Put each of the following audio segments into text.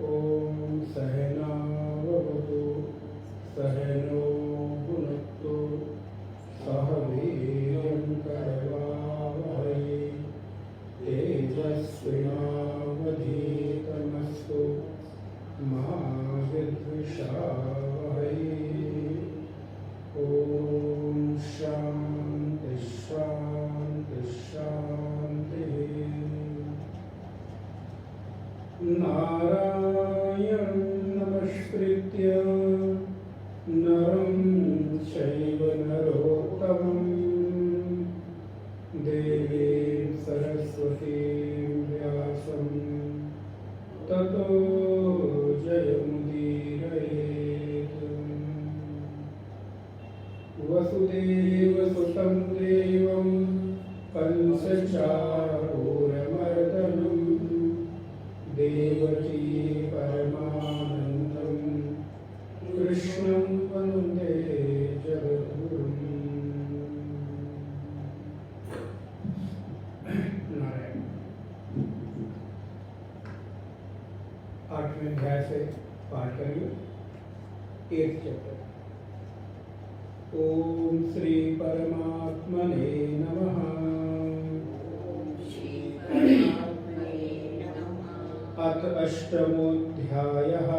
ओम सहनावतु सहनो भुनक्तु सह वीर्यं करवावहै तेजस्विनावधीतमस्तु मा विद्विषावहै। ओम शांति शांति शांति। नारायणं नमस्कृत्य नरं चैव नरोत्तमं देवीं सरस्वतीं व्यासं ततो जयमुदीरयेत्। वसुदेवसुतं देवं कंसचारूरमर्दनं देवकी परमानन्दं कृष्णं वन्दे जगद्गुरुं। नारायण। 8वें अध्याय से पाठ करिए। 8th chapter. ओम श्री परमात्मने नमः। अथ अष्टमोऽध्यायः।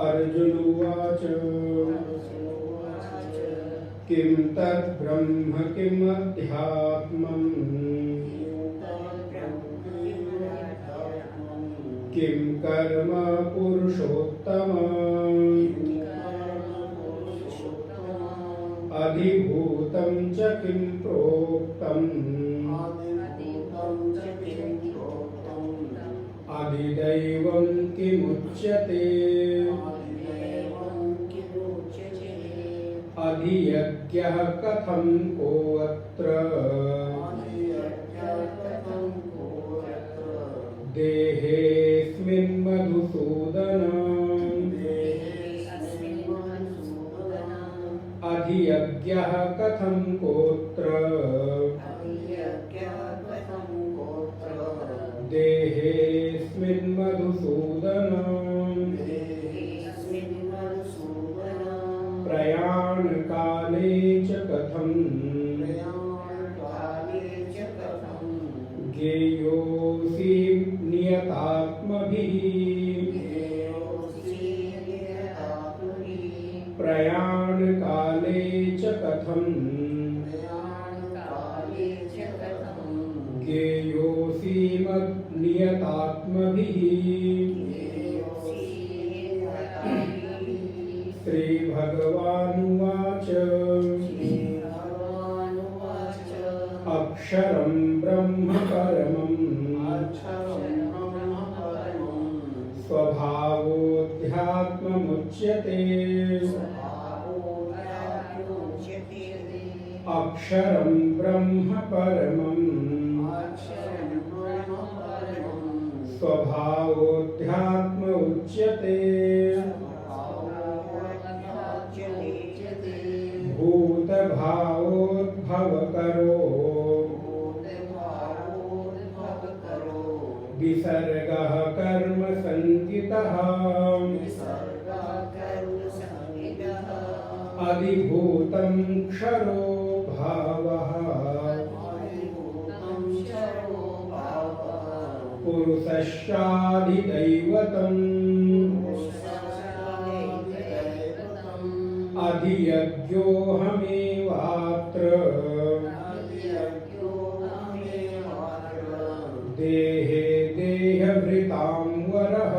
अर्जुन उवाच किं तद्ब्रह्म किमध्यात्मम् किं कर्म पुरुषोत्तम अधिभूतं च किं प्रोक्तम् अधिदैवं किमुच्यते अधियज्ञः कथं कोऽत्र देहेऽस्मिन् मधुसूदन अधियज्ञः कथं कोऽत्र देहेऽस्मिन् मधुसूदन प्रयाणकाले च कथं ज्ञेयोऽसि नियतात्मभिः प्रयाणकाले च कथं ज्ञेयोऽसि नियतात्मभिः। श्रीभगवानुवाच अक्षरं ब्रह्म परमं स्वभावोऽध्यात्ममुच्यते अक्षरं ब्रह्म परमं स्वभावोऽध्यात्म उच्यते भूतभावोद्भवकरो विसर्गः कर्म संज्ञितः अधिभूतं क्षरो भावः पुरुषस्याधिदैवतम् अधियज्ञोऽहमेवात्र देहे देहभृतां वरः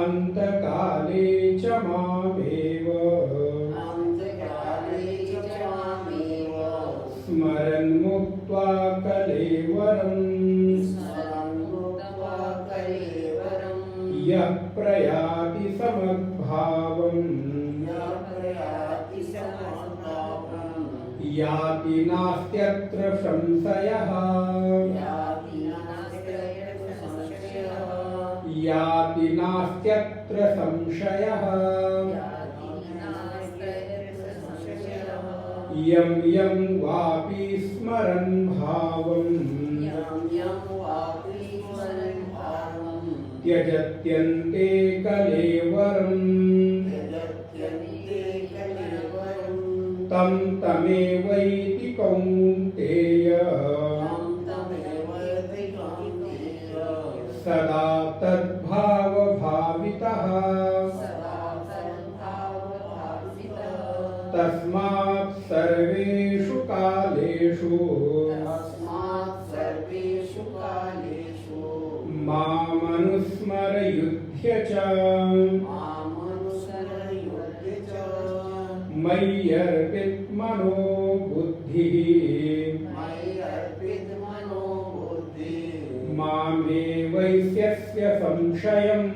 अन्तकाले च मामेव स्मरन् मुक्त्वा कलेवरम् यः प्रयाति समद्भावम् याति नास्त्यत्र संशयः याति नास्त्यत्र संशयः यं यं वापि स्मरन् भावं त्यजत्यन्ते कलेवरम् तं तमेवैति कौन्तेय सदा तद्भावभावितः तस्मात् सर्वेषु कालेषु मामनुस्मरयुध्य च मय्यर्पितमनो बुद्धिः मामेवैष्यस्य संशयम्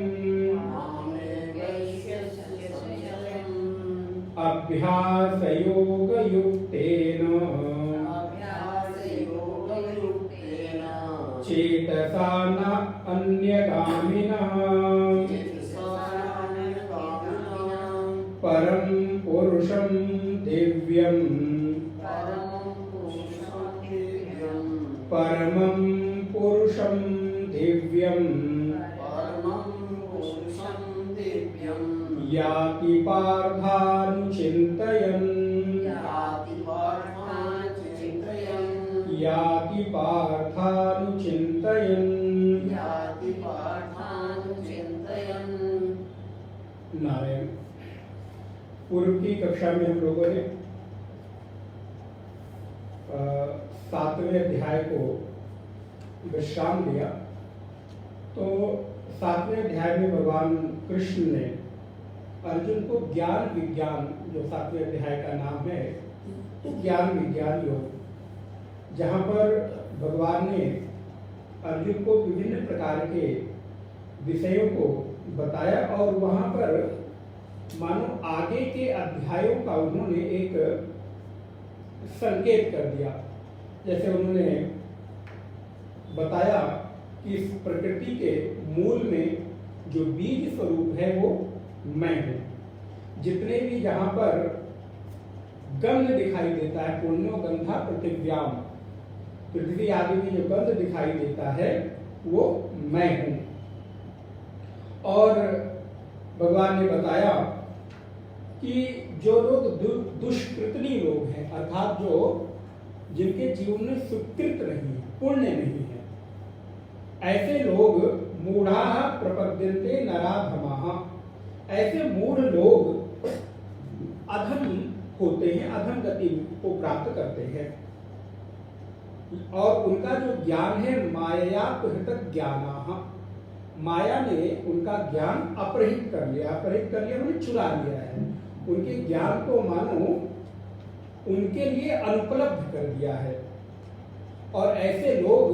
अभ्यासयोगयुक्तेन चेतसा न अन्यगामिनः परं पुरुषं दिव्यं परमं पुरुषं दिव्यं याति पार्थानुचिन्तयन् याति पार्थानुचिन्तयन् नारायण। पूर्व की कक्षा में हम लोगों ने 7वें अध्याय को विश्राम दिया। तो 7वें अध्याय में भगवान कृष्ण ने अर्जुन को ज्ञान विज्ञान, जो 7वें अध्याय का नाम है, तो ज्ञान विज्ञान योग, जहाँ पर भगवान ने अर्जुन को विभिन्न प्रकार के विषयों को बताया और वहाँ पर मानो आगे के अध्यायों का उन्होंने एक संकेत कर दिया। जैसे उन्होंने बताया कि इस प्रकृति के मूल में जो बीज स्वरूप है वो मैं हूँ। जितने भी जहाँ पर गंध दिखाई देता है, पुण्यो गंधा पृथिव्याम, पृथ्वी आदि में जो गंध दिखाई देता है वो मैं हूँ। और भगवान ने बताया कि जो लोग दुष्कृतनी लोग हैं, अर्थात जो जिनके जीवन में सुकृत नहीं है, पुण्य नहीं है, ऐसे लोग मूढ़ाः प्रपद्यन्ते नराधमाः, ऐसे मूढ़ लोग अधम होते हैं, अधम गति को प्राप्त करते हैं। और उनका जो ज्ञान है माया अपहृत ज्ञानाः, माया ने उनका ज्ञान अपहृत कर लिया। अपहृत कर लिया मैंने चुरा लिया है, उनके ज्ञान को मानो उनके लिए अनुपलब्ध कर दिया है। और ऐसे लोग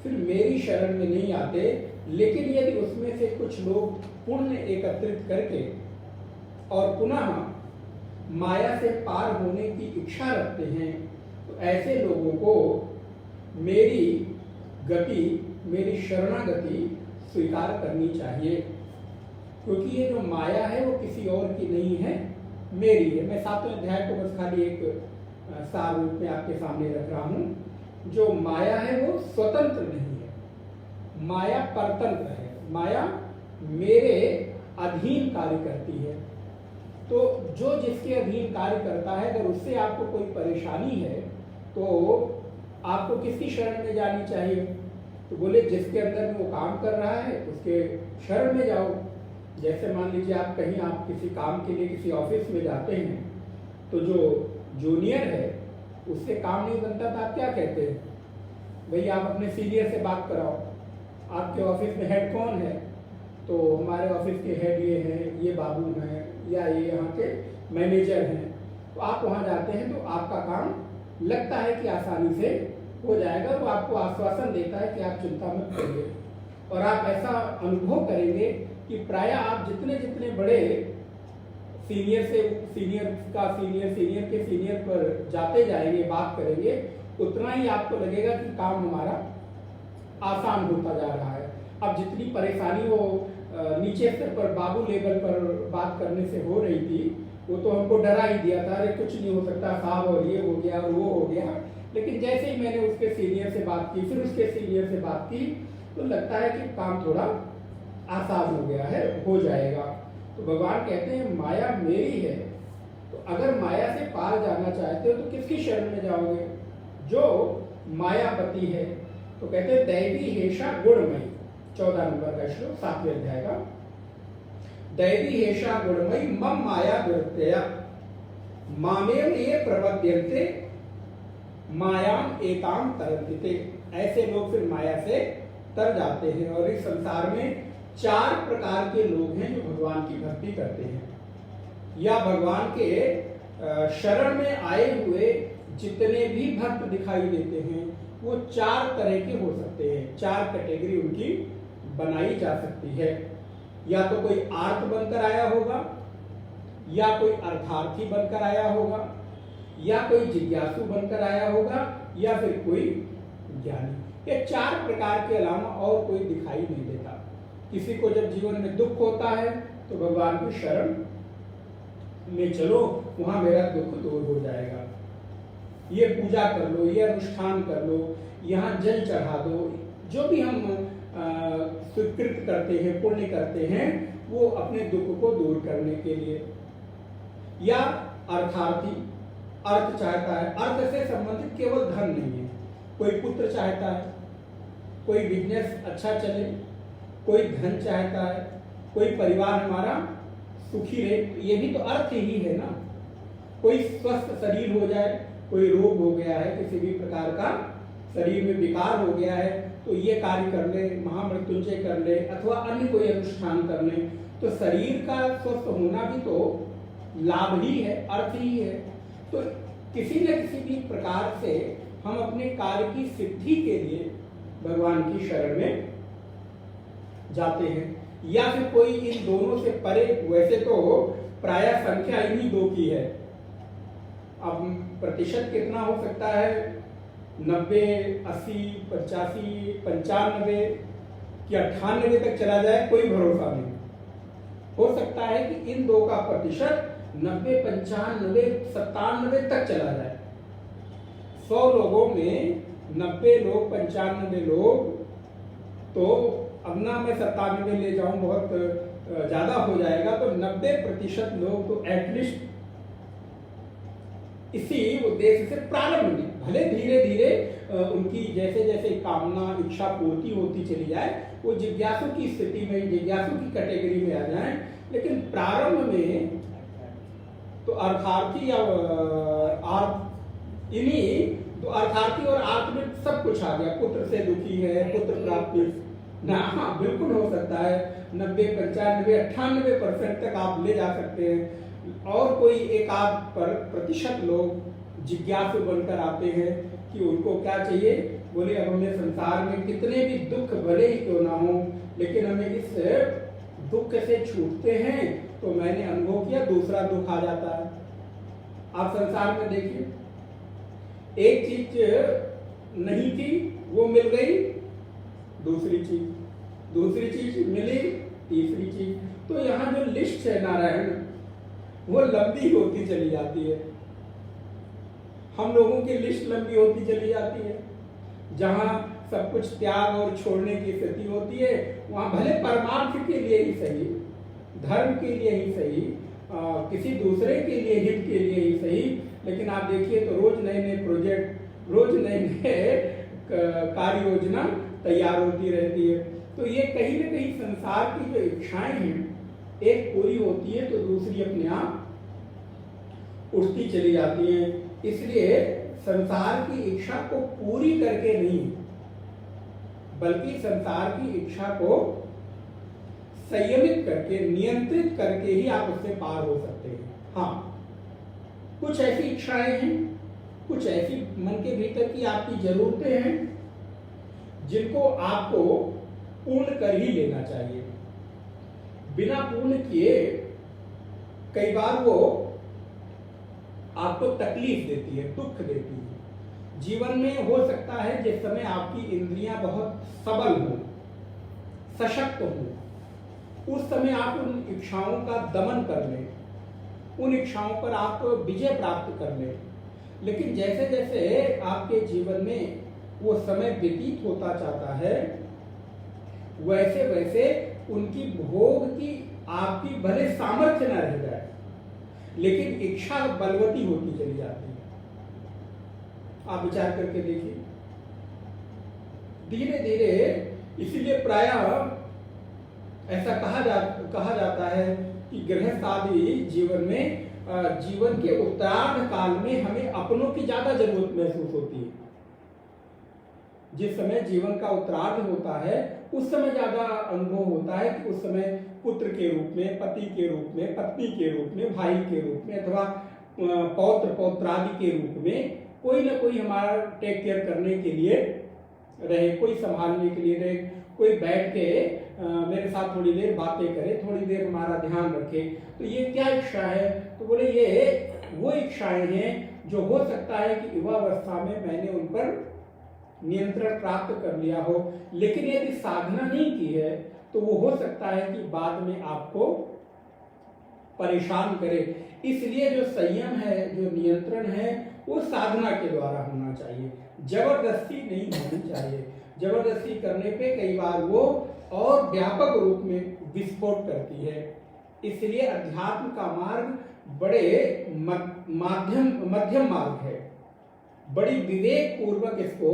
फिर मेरी शरण में नहीं आते। लेकिन यदि उसमें से कुछ लोग पुण्य एकत्रित करके और पुनः माया से पार होने की इच्छा रखते हैं, तो ऐसे लोगों को मेरी गति, मेरी शरणागति स्वीकार करनी चाहिए। क्योंकि ये जो माया है वो किसी और की नहीं है, मेरी है। मैं 7वें अध्याय को बस खाली एक सार रूप में आपके सामने रख रहा हूँ। जो माया है वो स्वतंत्र नहीं है, माया परतंत्र है। माया मेरे अधीन कार्य करती है। तो जो जिसके अधीन कार्य करता है, अगर उससे आपको कोई परेशानी है तो आपको किसकी शरण में जानी चाहिए? तो बोले जिसके अंदर में वो काम कर रहा है उसके शरण में जाओ। जैसे मान लीजिए आप कहीं आप किसी काम के लिए किसी ऑफिस में जाते हैं, तो जो जूनियर है उससे काम नहीं बनता तो आप क्या कहते हैं? भैया आप अपने सीनियर से बात कराओ। आपके ऑफिस में हेड कौन है? तो हमारे ऑफिस के हेड ये हैं, ये बाबू हैं, या ये यहाँ के मैनेजर हैं। तो आप वहाँ जाते हैं तो आपका काम लगता है कि आसानी से हो जाएगा। वो आपको आश्वासन देता है कि आप चिंता मत करिए। और आप ऐसा अनुभव करेंगे कि प्रायः आप जितने जितने बड़े सीनियर से सीनियर का सीनियर के सीनियर पर जाते जाएंगे, बात करेंगे, उतना ही आपको लगेगा कि काम हमारा आसान होता जा रहा है। अब जितनी परेशानी वो नीचे स्तर पर बाबू लेवल पर बात करने से हो रही थी, वो तो हमको डरा ही दिया था, अरे कुछ नहीं हो सकता साहब, और ये हो गया और वो हो गया। लेकिन जैसे ही मैंने उसके सीनियर से बात की, फिर उसके सीनियर से बात की, तो लगता है कि काम थोड़ा आसान हो गया है, हो जाएगा। तो भगवान कहते हैं माया मेरी है, तो अगर माया से पार जाना चाहते हो तो किसकी शरण में जाओगे? जो मायापति है। तो कहते हैं दैवी हेषा गुणमयी, 14 नंबर का श्लोक 7वें अध्याय का। दैवी हेषा गुणमयी मम माया दुरत्यया मामेव ये प्रपद्यन्ते मायाम एताम तरन्ति। ऐसे लोग फिर माया से तर जाते हैं। और इस संसार में 4 प्रकार के लोग हैं जो भगवान की भक्ति करते हैं, या भगवान के शरण में आए हुए जितने भी भक्त दिखाई देते हैं वो 4 तरह के हो सकते हैं। 4 कैटेगरी उनकी बनाई जा सकती है। या तो कोई आर्त बनकर आया होगा, या कोई अर्थार्थी बनकर आया होगा, या कोई जिज्ञासु बनकर आया होगा, या फिर कोई ज्ञानी। ये 4 प्रकार के अलावा और कोई दिखाई नहीं देता। किसी को जब जीवन में दुख होता है तो भगवान की शरण में चलो, वहां मेरा दुख दूर हो जाएगा। ये पूजा कर लो, ये अनुष्ठान कर लो, यहाँ जल चढ़ा दो, जो भी हम स्वीकृत करते हैं, पुण्य करते हैं, वो अपने दुख को दूर करने के लिए। या अर्थार्थी, अर्थ चाहता है, अर्थ से संबंधित केवल धन नहीं है, कोई पुत्र चाहता है, कोई बिजनेस अच्छा चले, कोई धन चाहता है, कोई परिवार हमारा सुखी रहे, ये भी तो अर्थ ही है ना। कोई स्वस्थ शरीर हो जाए, कोई रोग हो गया है, किसी भी प्रकार का शरीर में विकार हो गया है, तो ये कार्य कर ले, महामृत्युंजय कर ले, अथवा अन्य कोई अनुष्ठान कर ले, तो शरीर का स्वस्थ होना भी तो लाभ ही है, अर्थ ही है। तो किसी न किसी भी प्रकार से हम अपने कार्य की सिद्धि के लिए भगवान की शरण में जाते हैं। या फिर कोई इन दोनों से परे, वैसे तो प्रायः संख्या इन्हीं 2 की है। अब प्रतिशत कितना हो सकता है, 90, 80, 85, 95 या 98 तक चला जाए, कोई भरोसा नहीं। हो सकता है कि इन 2 का प्रतिशत 90, 95, 97 तक चला जाए। 100 लोगों में 90 लोग, 95 लोग, तो अब ना मैं 97 ले जाऊं, बहुत ज्यादा हो जाएगा, तो 90% लोग तो एटलीस्ट इसी उद्देश्य से प्रारंभ में, भले धीरे धीरे उनकी जैसे जैसे कामना इच्छा पूर्ति होती चली जाए, वो जिज्ञासु की स्थिति में, जिज्ञासु की कैटेगरी में आ जाए। लेकिन प्रारंभ में तो अर्थार्थी या इन्हीं तो अर्थार्थी और आर्थ में सब कुछ आ गया। पुत्र से दुखी है, पुत्र प्राप्ति ना, हाँ बिल्कुल हो सकता है। 90, 95, 98% तक आप ले जा सकते हैं। और कोई एक आध प्रतिशत लोग जिज्ञासु बनकर आते हैं कि उनको क्या चाहिए, बोले अब हमें संसार में कितने भी दुख भले ही क्यों ना हो, लेकिन हमें इस दुख से छूटते हैं। तो मैंने अनुभव किया, दूसरा दुख आ जाता है। आप संसार में देखिए, एक चीज नहीं थी वो मिल गई, दूसरी चीज मिली, तीसरी चीज। तो यहाँ जो लिस्ट है नारायण, वो लंबी होती चली जाती है। हम लोगों की लिस्ट लंबी होती चली जाती है। जहां सब कुछ त्याग और छोड़ने की स्थिति होती है, वहां भले परमार्थ के लिए ही सही, धर्म के लिए ही सही, किसी दूसरे के लिए, हित के लिए ही सही, लेकिन आप देखिए तो रोज नए नए प्रोजेक्ट, रोज नए नए कार्य योजना तैयार होती रहती है। तो ये कहीं न कहीं संसार की जो इच्छाएं हैं, एक पूरी होती है तो दूसरी अपने आप उठती चली जाती है। इसलिए संसार की इच्छा को पूरी करके नहीं, बल्कि संसार की इच्छा को संयमित करके, नियंत्रित करके ही आप उससे पार हो सकते हैं। हाँ, कुछ ऐसी इच्छाएं हैं, कुछ ऐसी मन के भीतर की आपकी जरूरतें हैं जिनको आपको पूर्ण कर ही लेना चाहिए। बिना पूर्ण किए कई बार वो आपको तकलीफ देती है, दुख देती है। जीवन में हो सकता है जिस समय आपकी इंद्रियां बहुत सबल हों, सशक्त हों, उस समय आप उन इच्छाओं का दमन कर लें, उन इच्छाओं पर आप विजय प्राप्त कर लें। लेकिन जैसे जैसे आपके जीवन में वो समय व्यतीत होता जाता है, वैसे वैसे उनकी भोग की आपकी भले सामर्थ्य न रह जाए, लेकिन इच्छा बलवती होती चली जाती है। आप विचार करके देखिए, धीरे धीरे। इसीलिए प्रायः ऐसा कहा जाता है कि गृहस्थ आदि जीवन में जीवन के उत्तरार्ध काल में हमें अपनों की ज्यादा जरूरत महसूस होती है। जिस समय जीवन का उत्तरार्ध होता है उस समय ज्यादा अनुभव होता है कि उस समय पुत्र के रूप में, पति के रूप में, पत्नी के रूप में, भाई के रूप में अथवा पौत्र पौत्रादि के रूप में कोई ना कोई हमारा टेक केयर करने के लिए रहे, कोई संभालने के लिए रहे, कोई बैठ के मेरे साथ थोड़ी देर बातें करे, थोड़ी देर हमारा ध्यान रखे। तो ये क्या इच्छा है? तो बोले ये वो इच्छाएं हैं जो हो सकता है कि युवावस्था में मैंने उन पर नियंत्रण प्राप्त कर लिया हो, लेकिन यदि साधना नहीं की है तो वो हो सकता है कि बाद में आपको परेशान करे। इसलिए जो संयम है, जो नियंत्रण है, वो साधना के द्वारा होना चाहिए, जबरदस्ती नहीं होनी चाहिए। जबरदस्ती करने पे कई बार वो और व्यापक रूप में विस्फोट करती है। इसलिए अध्यात्म का मार्ग बड़े मध्यम मार्ग है, बड़ी विवेक पूर्वक इसको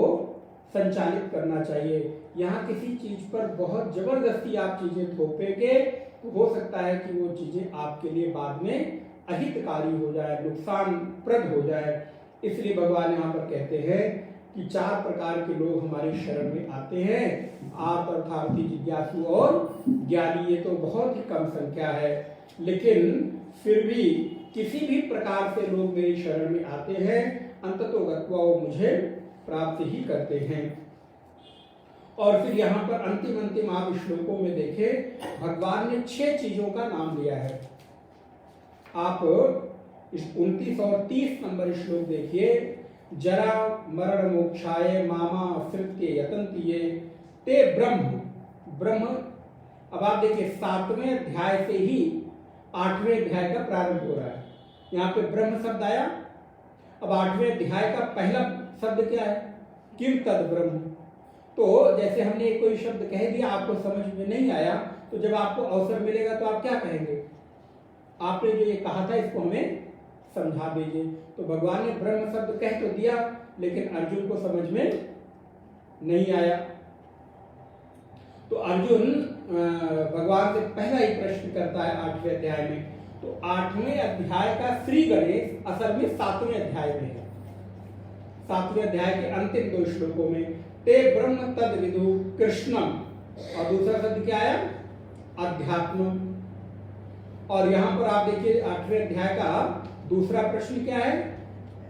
संचालित करना चाहिए। यहाँ किसी चीज पर बहुत जबरदस्ती आप चीजें थोपेंगे तो हो सकता है कि वो चीजें आपके लिए बाद में अहितकारी हो जाए, नुकसानप्रद हो जाए। इसलिए भगवान यहाँ पर कहते हैं कि 4 प्रकार के लोग हमारी शरण में आते हैं, आर्त अर्थार्थी, जिज्ञासु और ज्ञानी। ये तो बहुत ही कम संख्या है, लेकिन फिर भी किसी भी प्रकार से लोग मेरी शरण में आते हैं, अंततोगत्वा वो मुझे प्राप्त ही करते हैं। और फिर यहाँ पर अंतिम आप श्लोकों में देखें, भगवान ने 6 चीजों का नाम लिया है। आप 29 और 30 नंबर श्लोक देखिए। जरा मरण मोक्षाय मामा श्रुत्य यतन्ति ते ब्रह्म। अब आप देखिए 7वें अध्याय से ही 8वें अध्याय का प्रारंभ हो रहा है। यहाँ पे ब्रह्म शब्द आया। अब 8वें अध्याय का पहला शब्द क्या है? किम तद ब्रह्म। तो जैसे हमने कोई शब्द कह दिया, आपको समझ में नहीं आया, तो जब आपको अवसर मिलेगा तो आप क्या कहेंगे? आपने जो ये कहा था इसको हमें समझा दीजिए। तो भगवान ने ब्रह्म शब्द कह तो दिया, लेकिन अर्जुन को समझ में नहीं आया। तो अर्जुन भगवान से पहला ही प्रश्न करता है 8वें अध्याय में। तो 8वें अध्याय का श्री गणेश असल में 7वें अध्याय में है। 7वें अध्याय के अंतिम 2 श्लोकों में ते ब्रह्म तद विदु कृष्णम, और दूसरा शब्द क्या आया? अध्यात्म। और यहां पर आप देखिए 8वें अध्याय का दूसरा प्रश्न क्या है?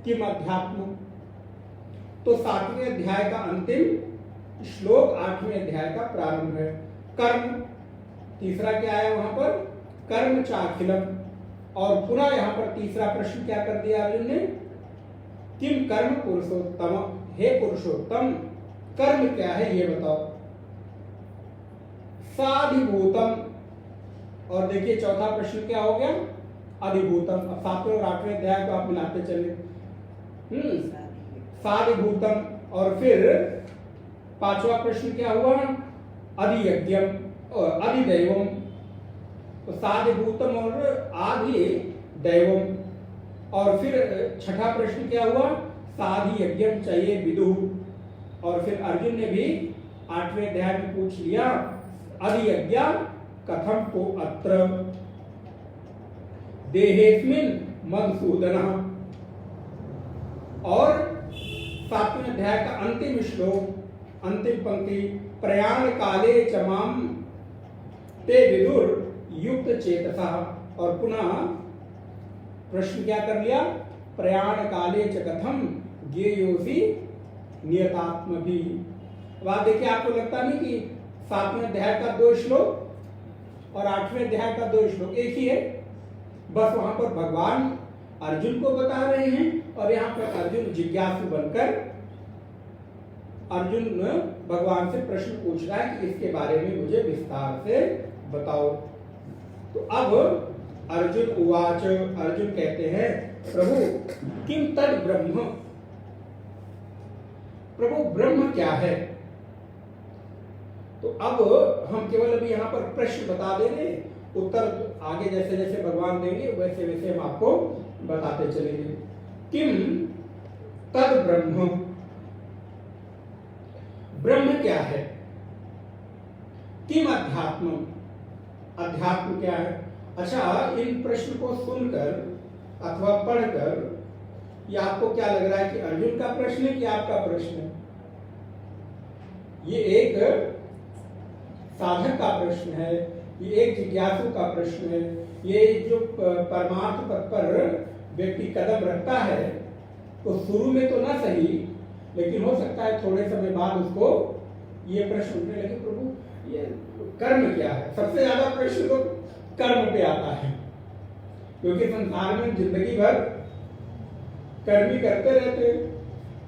किम अध्यात्म। तो 7वें अध्याय का अंतिम श्लोक 8वें अध्याय का प्रारंभ है। कर्म, तीसरा क्या आया वहां पर? कर्म चाखिलम। और पुनः यहां पर तीसरा प्रश्न क्या कर दिया अर्जुन ने? किम कर्म पुरुषोत्तम, हे पुरुषोत्तम कर्म क्या है ये बताओ। साधिभूतम। और देखिए चौथा प्रश्न क्या हो गया? अधिभूतम। अब 7वें और 8वें अध्याय को आप मिलाते चले। साधिभूतम। और फिर 5वां प्रश्न क्या हुआ? अधियज्ञम और अधिदैवम। तो साधिभूतम और आदि दैवम। और फिर 6ठा प्रश्न क्या हुआ? साधि यज्ञम चाहिए विदु। और फिर अर्जुन ने भी 8वें अध्याय में पूछ लिया अधियज्ञ कथम को अत्र देहेस्मिन मधुसूदन। और 7वें अध्याय का अंतिम श्लोक, अंतिम पंक्ति, प्रयाण काले चमाम ते विदुर युक्त चेतसा। और पुनः प्रश्न क्या कर लिया? प्रयाण काले च कथम ज्ञेयोसि नियतात्म भी। अब आप देखिए, आपको लगता नहीं कि 7वें अध्याय का 2 श्लोक और 8वें अध्याय का 2 श्लोक एक ही है? बस वहां पर भगवान अर्जुन को बता रहे हैं और यहाँ पर अर्जुन जिज्ञासु बनकर अर्जुन भगवान से प्रश्न पूछ रहा है कि इसके बारे में मुझे विस्तार से बताओ। तो अब अर्जुन उवाच, अर्जुन कहते हैं प्रभु किम तद ब्रह्म, प्रभु ब्रह्म क्या है। तो अब हम केवल अभी यहाँ पर प्रश्न बता दे रहे, उत्तर आगे जैसे जैसे भगवान देंगे वैसे वैसे हम आपको बताते चलेंगे। किम तद ब्रह्म, ब्रह्म क्या है। किम अध्यात्म, अध्यात्म क्या है। अच्छा, इन प्रश्न को सुनकर अथवा पढ़कर ये आपको क्या लग रहा है कि अर्जुन का प्रश्न है कि आपका प्रश्न है। ये एक साधक का प्रश्न है, ये एक जिज्ञासु का प्रश्न है। ये जो परमार्थ पथ पर व्यक्ति कदम रखता है तो शुरू में तो ना सही, लेकिन हो सकता है थोड़े समय बाद उसको ये प्रश्न उठने लगे, प्रभु ये कर्म क्या है। सबसे ज्यादा प्रश्न तो कर्म पे आता है, क्योंकि संसार में जिंदगी भर कर्म ही करते रहते,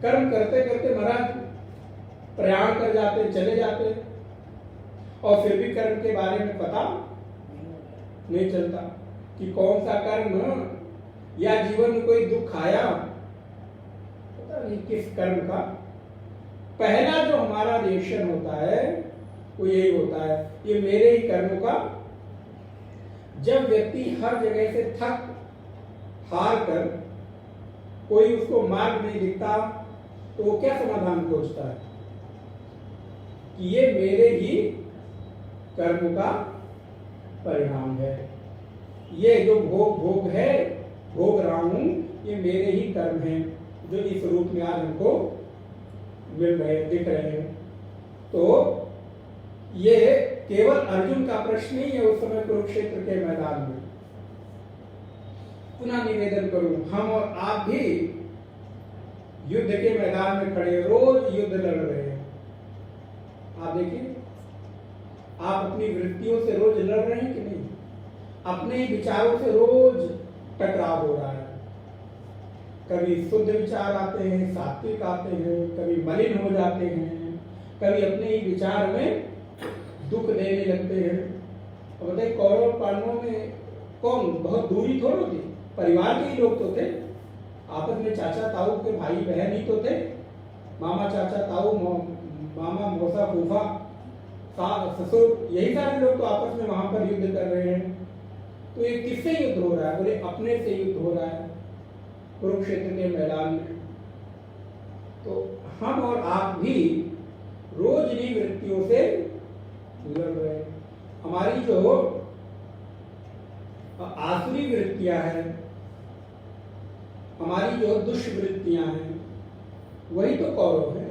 कर्म करते करते महाराज प्रयाण कर जाते, चले जाते, और फिर भी कर्म के बारे में पता नहीं चलता कि कौन सा कर्म, या जीवन में कोई दुख आया पता नहीं किस कर्म का। पहला जो हमारा रिएक्शन होता है वो यही होता है, ये मेरे ही कर्मों का। जब व्यक्ति हर जगह से थक हार कर कोई उसको मार्ग नहीं दिखता तो वो क्या समाधान खोजता है कि ये मेरे ही कर्म का परिणाम है, ये जो भोग है भोग रहा हूं ये मेरे ही कर्म हैं जो इस रूप में आज हमको मिल रहे दिख रहे हैं। तो ये केवल अर्जुन का प्रश्न नहीं है, उस समय कुरुक्षेत्र के मैदान में। पुनः निवेदन करूं, हम और आप भी युद्ध के मैदान में खड़े रोज युद्ध लड़ रहे हैं। आप देखिए, आप अपनी वृत्तियों से रोज लड़ रहे हैं कि नहीं। अपने विचारों से रोज टकराव हो रहा है। कभी शुद्ध विचार आते हैं, सात्विक आते हैं, कभी मलिन हो जाते हैं, कभी अपने ही विचार में दुख देने लगते हैं। और बताइए, कौरव पांडवों में कौन बहुत दूरी थोड़ी थी, परिवार के ही लोग तो थे, आपस में चाचा ताऊ के भाई बहन ही तो थे। मामा चाचा ताऊ मामा मौसा फूफा ससुर, यही सारे लोग तो आपस में वहां पर युद्ध कर रहे हैं। तो ये किससे युद्ध हो रहा है, बोले अपने से युद्ध हो रहा है कुरुक्षेत्र के मैदान में। तो हम और आप भी रोज इन्हीं वृत्तियों से लड़ रहे हैं। हमारी जो आसुरी वृत्तियां हैं, हमारी जो दुष्वृत्तियां हैं, वही तो कौरव है।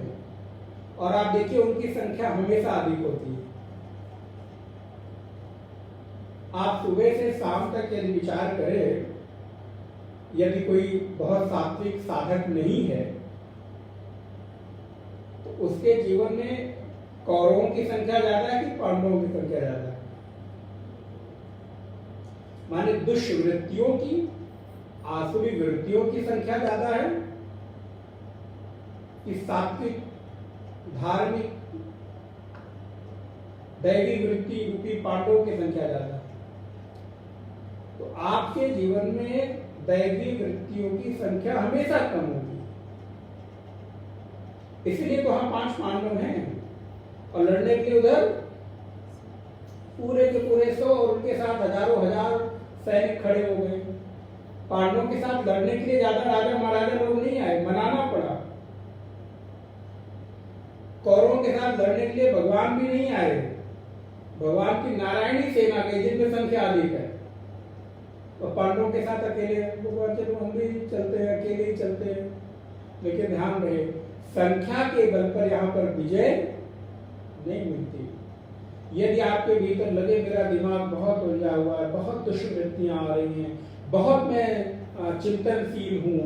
और आप देखिए उनकी संख्या हमेशा अधिक होती है। आप सुबह से शाम तक यदि विचार करें, यदि कोई बहुत सात्विक साधक नहीं है तो उसके जीवन में कौरवों की संख्या ज्यादा है कि पांडवों की संख्या ज्यादा है। माने दुष्वृत्तियों की, आसुरी वृत्तियों की संख्या ज्यादा है कि सात्विक धार्मिक दैवी वृत्ति रूपी पांडवों की संख्या ज्यादा है। तो आपके जीवन में दैवी वृत्तियों की संख्या हमेशा कम होगी। इसलिए तो हम 5 पांडव हैं, और लड़ने के लिए उधर पूरे के पूरे 100 और उनके साथ हजारों हजार सैनिक खड़े हो गए। पांडवों के साथ लड़ने के लिए ज्यादा राजा महाराजा लोग नहीं आए, मनाना पड़ा। कौरवों के साथ लड़ने के लिए भगवान भी नहीं आए, भगवान की नारायणी सेना गई जिनमें संख्या अधिक है। तो पांडवों के साथ अकेले भगवान चलो हम भी चलते हैं, अकेले ही चलते हैं। लेकिन ध्यान रहे, संख्या के बल पर यहाँ पर विजय नहीं मिलती। यदि आपके भीतर लगे मेरा दिमाग बहुत उलझा हुआ है, बहुत दुष्वृत्तियां आ रही हैं, बहुत मैं चिंतनशील हूँ,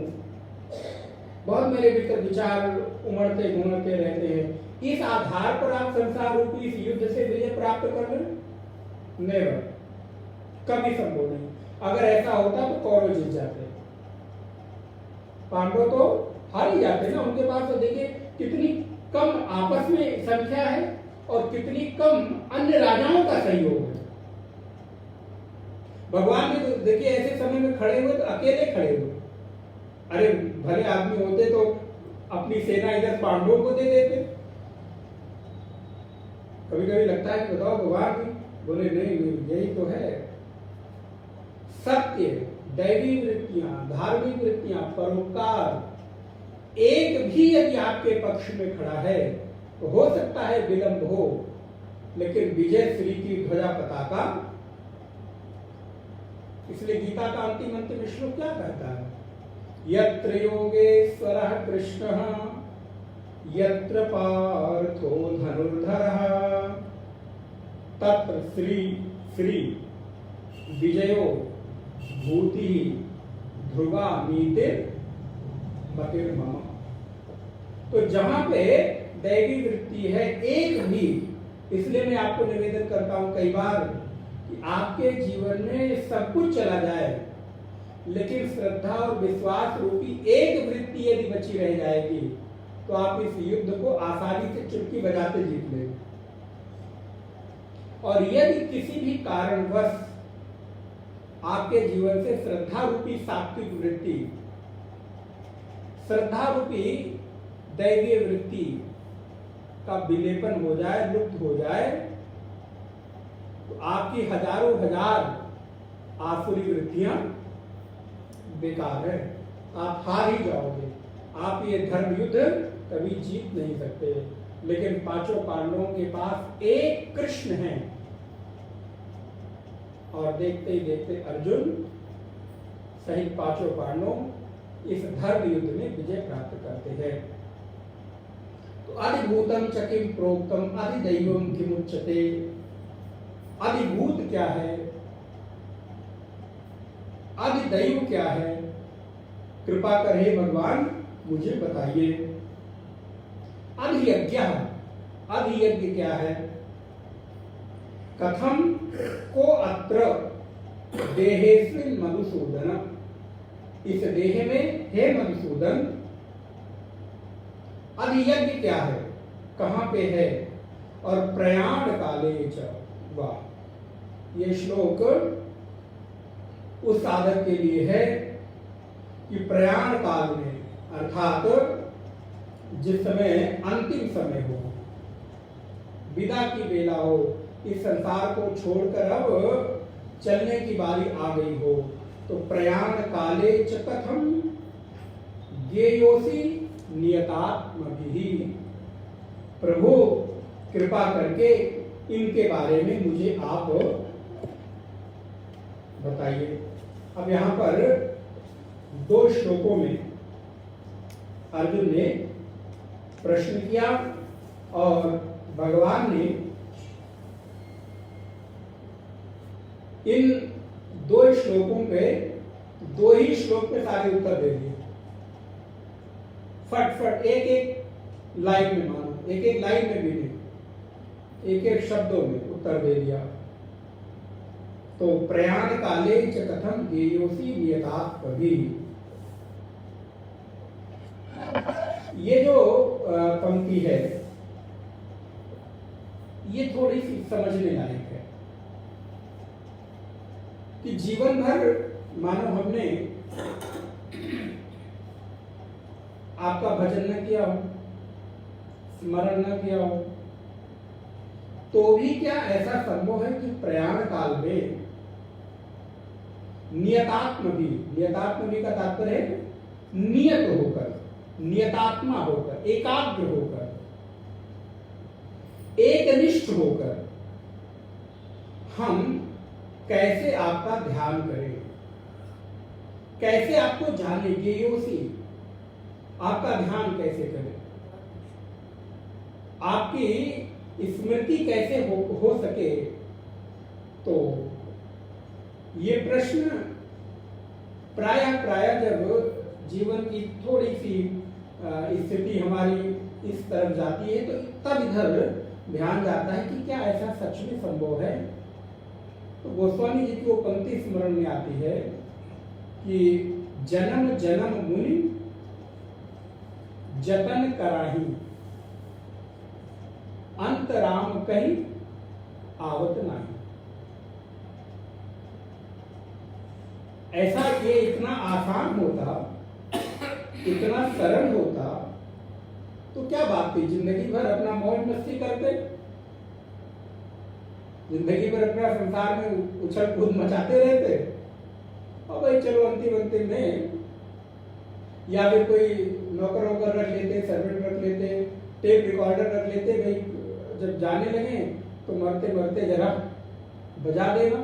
बहुत मेरे भीतर विचार उमड़ते घूमते रहते हैं, इस आधार पर आप संसार रूपी इस युद्ध से विजय प्राप्त कर लें? नेवर, कभी संभव नहीं। अगर ऐसा होता तो कौरव जीत जाते, पांडव तो हार ही जाते ना। उनके पास तो देखिए कितनी कम आपस में संख्या है और कितनी कम अन्य राजाओं का सहयोग है। भगवान भी तो देखिए ऐसे समय में खड़े हुए तो अकेले खड़े हुए। अरे भले आदमी होते तो अपनी सेना इधर पांडवों को दे देते। कभी कभी लगता है कि बताओ भगवान भी बोले नहीं नहीं, यही तो है सत्य, दैवी वृत्तियां, धार्मिक वृत्तियां, परोपकार एक भी यदि आपके पक्ष में खड़ा है तो हो सकता है विलंब हो, लेकिन विजय श्री की ध्वजा पताका। इसलिए गीता का अंतिम अंतिम श्लोक क्या कहता है? यत्र योगेश्वरः कृष्णः यत्र पार्थो धनुर्धरः तत्र श्री श्री विजयो भूति ध्रुवा नीतिर् मतिर्मम। तो जहां पे दैवी वृत्ति है एक भी, इसलिए मैं आपको निवेदन करता हूं कई बार कि आपके जीवन में सब कुछ चला जाए लेकिन श्रद्धा और विश्वास रूपी एक वृत्ति यदि बची रह जाएगी तो आप इस युद्ध को आसानी से चुटकी बजाते जीत लेंगे। और यदि किसी भी कारणवश आपके जीवन से श्रद्धा रूपी सात्विक वृत्ति, श्रद्धा रूपी दैवीय वृत्ति का विलेपन हो जाए, लुप्त हो जाए, तो आपकी हजारों हजार आसुरी वृत्तियां बेकार है, आप हार ही जाओगे। आप ये धर्म युद्ध कभी जीत नहीं सकते। लेकिन पांचों पांडवों के पास एक कृष्ण है और देखते ही देखते अर्जुन सहित पांचों पांडव इस धर्म युद्ध में विजय प्राप्त करते हैं। तो अधिभूतम चकिम प्रोक्तम अधिदैवम किमुच्यते। अधिभूत क्या है, अधिदैव क्या है, कृपा कर हे भगवान मुझे बताइए। अधियज्ञ, अधियज्ञ क्या है? कथम को अत्र देहेस्मिन् मधुसूदन, इस देह में हे मधुसूदन। अधियज्ञ क्या है, कहां पे है? और प्रयाण काले च, वाह, ये श्लोक उस साधक के लिए है कि प्रयाण काल में, अर्थात जिस समय अंतिम समय हो, विदा की बेला हो, इस संसार को छोड़कर अब चलने की बारी आ गई हो, तो प्रयाण काले च कथम ज्ञेयोसि नियतात्मभिः। प्रभु कृपा करके इनके बारे में मुझे आप बताइए। अब यहां पर दो श्लोकों में अर्जुन ने प्रश्न किया और भगवान ने इन दो श्लोकों पे, दो ही श्लोक में सारे उत्तर दे दिए। फट फट एक एक लाइन में, मानो एक एक लाइन में भी नहीं, एक एक शब्दों में उत्तर दे दिया। तो प्रयाण काले च कथम ज्ञेयोसि नियतात्मभिः, ये जो पंक्ति है ये थोड़ी सी समझने लायक है कि जीवन भर मानो हमने आपका भजन न किया हो, स्मरण न किया हो, तो भी क्या ऐसा संभव है कि प्रयाण काल में नियतात्मभिः, नियतात्मभिः का तात्पर्य है नियत होकर, नियतात्मा होकर, एकाग्र होकर, एकनिष्ठ होकर हम कैसे आपका ध्यान करें, कैसे आपको जाने, ज्ञेयोसि, आपका ध्यान कैसे करें, आपकी स्मृति कैसे हो सके। तो ये प्रश्न प्रायः जब जीवन की थोड़ी सी स्थिति हमारी इस तरफ जाती है तो तब इधर ध्यान जाता है कि क्या ऐसा सच में संभव है। तो गोस्वामी जी की वो पंक्ति स्मरण में आती है कि जन्म जन्म मुनि जतन कराही, अंतराम कहीं आवत नहीं। ऐसा ये इतना आसान होता, इतना सरल होता, तो क्या बात थी, जिंदगी भर अपना मौज मस्ती करते, जिंदगी भर अपना संसार में उछल कूद मचाते रहते, और भाई चलो अंतिम अंतिम में या फिर कोई नौकर वोकर रख लेते, सर्वेंट रख लेते, टेप रिकॉर्डर रख लेते, भाई जब जाने लगे तो मरते मरते जरा बजा देना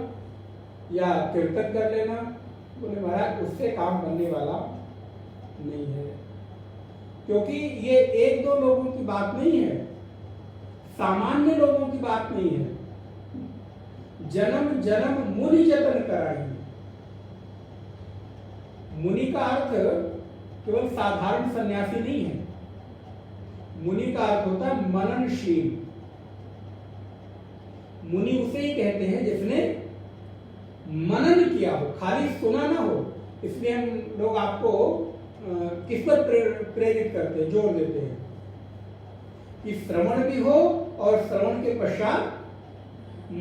या कीर्तन कर लेना। बोले महाराज उससे काम बनने वाला नहीं है, क्योंकि ये एक दो लोगों की बात नहीं है, सामान्य लोगों की बात नहीं है। जन्म जन्म मुनि जतन कराई। मुनि का अर्थ केवल साधारण सन्यासी नहीं है, मुनि का अर्थ होता है मननशील। मुनि उसे ही कहते हैं जिसने मनन किया हो, खाली सुना ना हो। इसलिए हम लोग आपको किस पर प्रेरित करते हैं, जोर देते हैं कि श्रवण भी हो और श्रवण के पश्चात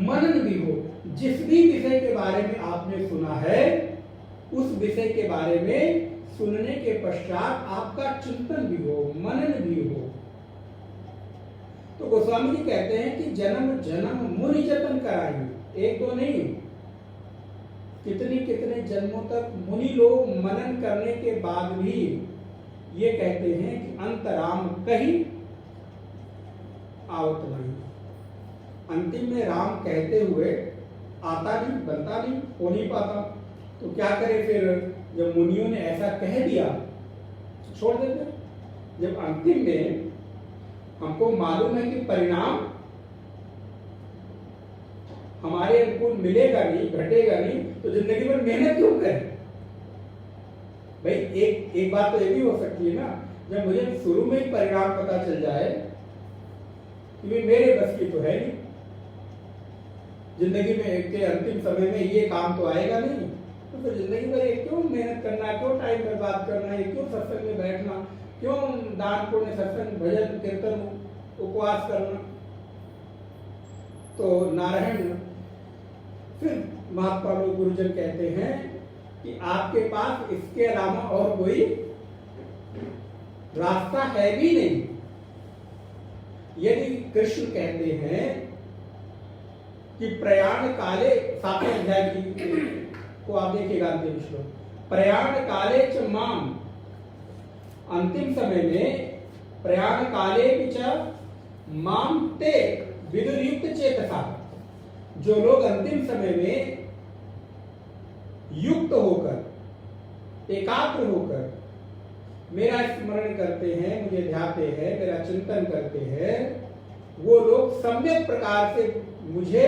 मनन भी हो। जिस भी विषय के बारे में आपने सुना है, उस विषय के बारे में सुनने के पश्चात आपका चिंतन भी हो, मनन भी हो। तो गोस्वामी जी कहते हैं कि जन्म जन्म मुनि जतन कराई। एक दो नहीं, कितने कितने जन्मों तक मुनि लोग मनन करने के बाद भी ये कहते हैं कि अंतराम कहीं आवत नहीं। अंतिम में राम कहते हुए आता नहीं, बनता नहीं, हो नहीं पाता। तो क्या करें फिर, जब मुनियों ने ऐसा कह दिया तो छोड़ देते। जब अंतिम में हमको मालूम है कि परिणाम हमारे अनुकूल मिलेगा नहीं, घटेगा नहीं, तो जिंदगी भर मेहनत क्यों करें? भाई एक बात तो ये भी हो सकती है ना, जब मुझे शुरू में ही परिणाम पता चल जाए कि मेरे बस की तो है नहीं, जिंदगी में के अंतिम समय में ये काम तो आएगा नहीं, तो फिर जिंदगी भर क्यों मेहनत करना, क्यों टाइम बर्बाद करना है, क्यों सत्संग में बैठना, क्यों दान पुण्य सत्संग भजन कीर्तन उपवास करना। तो नारायण फिर महात्मा लोग गुरुजन कहते हैं कि आपके पास इसके अलावा और कोई रास्ता है भी नहीं। यदि कृष्ण कहते हैं कि प्रयाण काले, 7वें अध्याय को आप देखिएगा अंतिम श्लोक, प्रयाण काले च माम, अंतिम समय में प्रयाण काले च माम ते विदुरयुक्त चेतसा, जो लोग अंतिम समय में युक्त होकर, एकाग्र होकर मेरा स्मरण करते हैं, मुझे ध्याते हैं, मेरा चिंतन करते हैं, वो लोग सम्यक प्रकार से मुझे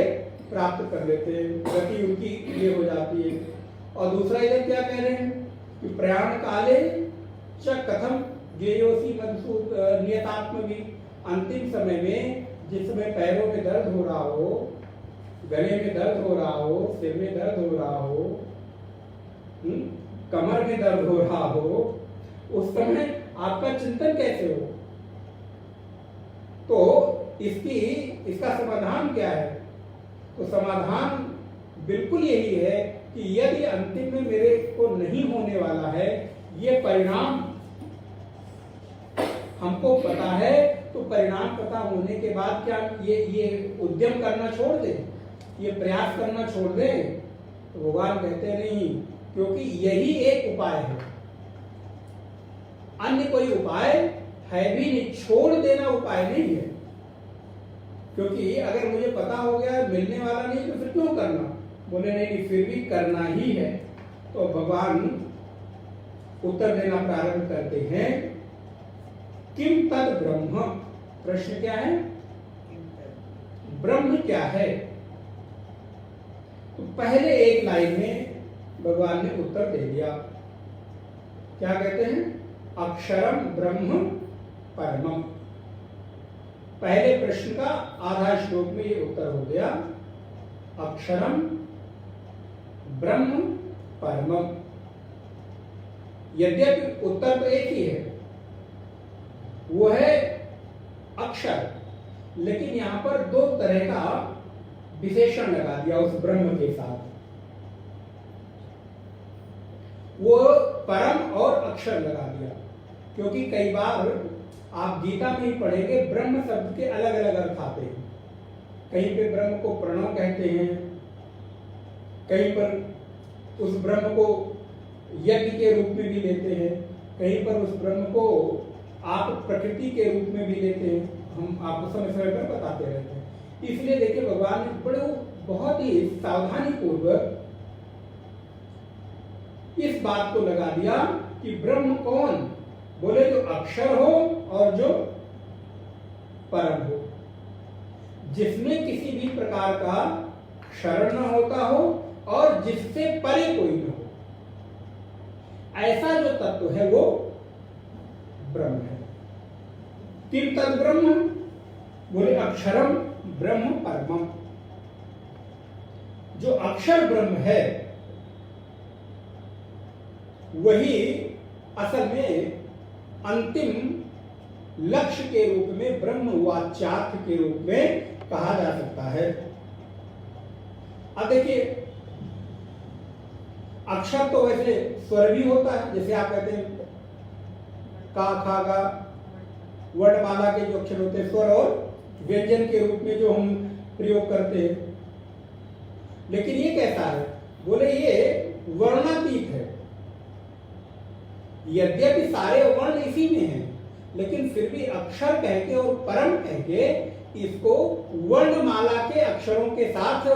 प्राप्त कर लेते हैं, गति उनकी ये हो जाती है। और दूसरा इधर क्या कह रहे हैं कि प्रयाण काले च कथम ज्ञेयोसी मधुसूद नियतात्म भी, अंतिम समय में जिस समय पैरों में दर्द हो रहा हो, गले में दर्द हो रहा हो, सिर में दर्द हो रहा हो, कमर में दर्द हो रहा हो, उस समय आपका चिंतन कैसे हो? तो इसका समाधान क्या है? तो समाधान बिल्कुल यही है कि यदि अंतिम में मेरे को नहीं होने वाला है, ये परिणाम हमको पता है, तो परिणाम पता होने के बाद क्या ये उद्यम करना छोड़ दे, ये प्रयास करना छोड़ दे? तो भगवान कहते नहीं, क्योंकि यही एक उपाय है, अन्य कोई उपाय है भी नहीं, छोड़ देना उपाय नहीं है। क्योंकि अगर मुझे पता हो गया मिलने वाला नहीं, तो फिर क्यों करना? बोले नहीं, फिर भी करना ही है। तो भगवान उत्तर देना प्रारंभ करते हैं, किम तद ब्रह्म। प्रश्न क्या है? ब्रह्म क्या है? तो पहले एक लाइन में भगवान ने उत्तर दे दिया। क्या कहते हैं? अक्षरम ब्रह्म परमम। पहले प्रश्न का आधा श्लोक में ये उत्तर हो गया, अक्षरम ब्रह्म परमम। यद्यपि उत्तर तो एक ही है, वो है अक्षर, लेकिन यहां पर दो तरह का विशेषण लगा दिया उस ब्रह्म के साथ। वो परम और अक्षर लगा दिया, क्योंकि कई बार आप गीता में ही पढ़ेंगे ब्रह्म शब्द के अलग अलग अर्थ आते हैं। कहीं पे ब्रह्म को प्रणव कहते हैं, कहीं पर उस ब्रह्म को यज्ञ के रूप में भी लेते हैं, कहीं पर उस ब्रह्म को आप प्रकृति के रूप में भी लेते हैं। हम आपको समय समय पर बताते रहते हैं। इसलिए देखिए भगवान ने बड़े बहुत ही सावधानी पूर्वक इस बात को लगा दिया कि ब्रह्म कौन, बोले जो अक्षर हो और जो परम हो, जिसमें किसी भी प्रकार का क्षरण न होता हो और जिससे परे कोई न हो, ऐसा जो तत्व है वो ब्रह्म है। किम तद ब्रह्म, बोले अक्षरम ब्रह्म परमम। जो अक्षर ब्रह्म है वही असल में अंतिम लक्ष्य के रूप में ब्रह्म वाच्यार्थ के रूप में कहा जा सकता है। अब देखिए अक्षर तो वैसे स्वर भी होता है, जैसे आप कहते हैं का खा गा, वर्णमाला के जो अक्षर होते हैं स्वर और व्यंजन के रूप में जो हम प्रयोग करते हैं। लेकिन ये कैसा है, बोले ये वर्णातीत है। यद्यपि सारे वर्ण इसी में हैं, लेकिन फिर भी अक्षर कह के और परम कह के इसको वर्णमाला के अक्षरों के साथ